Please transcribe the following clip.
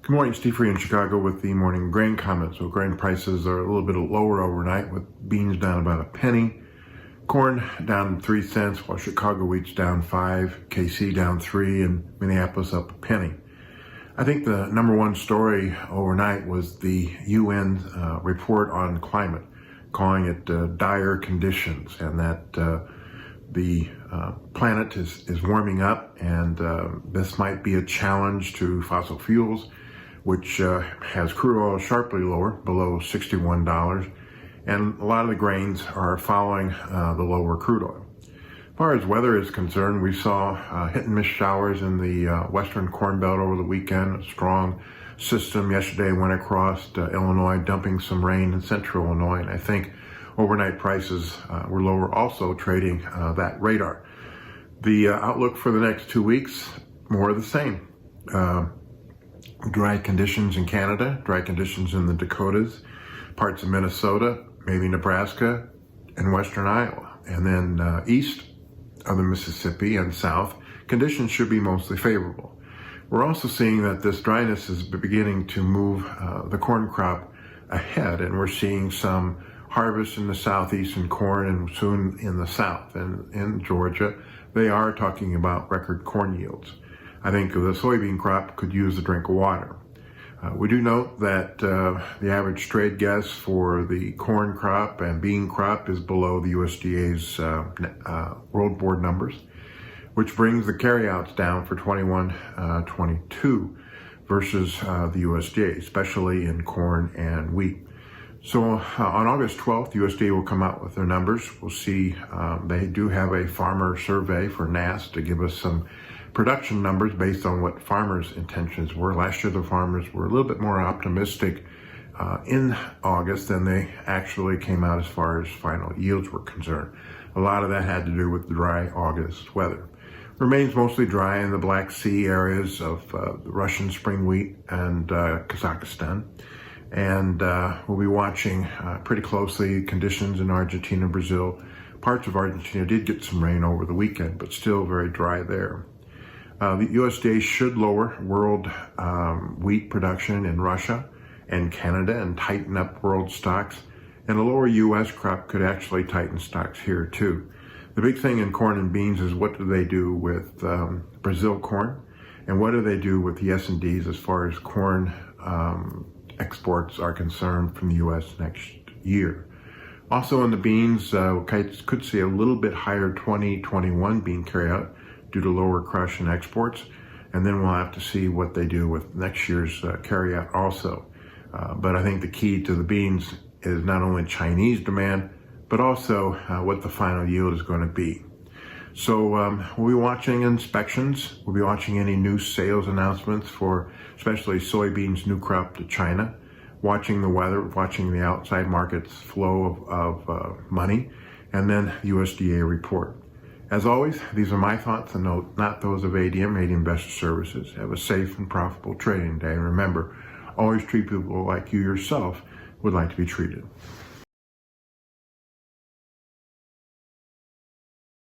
Good morning, Steve Free in Chicago with the morning grain comments. So grain prices are a little bit lower overnight, with beans down about a penny, corn down 3 cents, while Chicago wheat's down 5, KC down 3, and Minneapolis up a penny. I think the number one story overnight was the UN report on climate, calling it dire conditions, and that the planet is warming up, and this might be a challenge to fossil fuels, which has crude oil sharply lower, below $61, and a lot of the grains are following the lower crude oil. As far as weather is concerned, we saw hit and miss showers in the western Corn Belt over the weekend. A strong system yesterday went across Illinois, dumping some rain in central Illinois, and I think overnight prices were lower, also trading that radar. The outlook for the next 2 weeks, more of the same. Dry conditions in Canada, dry conditions in the Dakotas, parts of Minnesota, maybe Nebraska, and western Iowa. And then east of the Mississippi and south, conditions should be mostly favorable. We're also seeing that this dryness is beginning to move the corn crop ahead, and we're seeing some harvest in the southeastern corn and soon in the south. And in Georgia, they are talking about record corn yields. I think the soybean crop could use a drink of water. We do note that the average trade guess for the corn crop and bean crop is below the USDA's World Board numbers, which brings the carryouts down for 21-22 versus the USDA, especially in corn and wheat. So on August 12th, USDA will come out with their numbers. We'll see. They do have a farmer survey for NASS to give us some production numbers based on what farmers' intentions were. Last year, the farmers were a little bit more optimistic in August than they actually came out as far as final yields were concerned. A lot of that had to do with the dry August weather. Remains mostly dry in the Black Sea areas of the Russian spring wheat and Kazakhstan. And we'll be watching pretty closely conditions in Argentina, Brazil. Parts of Argentina did get some rain over the weekend, but still very dry there. The USDA should lower world wheat production in Russia and Canada and tighten up world stocks. And a lower U.S. crop could actually tighten stocks here too. The big thing in corn and beans is what do they do with Brazil corn, and what do they do with the S&Ds as far as corn exports are concerned from the U.S. next year. Also in the beans, could see a little bit higher 2021 bean carryout due to lower crush and exports, and then we'll have to see what they do with next year's carryout also. But I think the key to the beans is not only Chinese demand, but also what the final yield is going to be. So we'll be watching inspections. We'll be watching any new sales announcements for especially soybeans new crop to China, watching the weather, watching the outside markets flow of money, and then USDA report. As always, these are my thoughts and not those of ADM Investor Services. Have a safe and profitable trading day. And remember, always treat people like you yourself would like to be treated.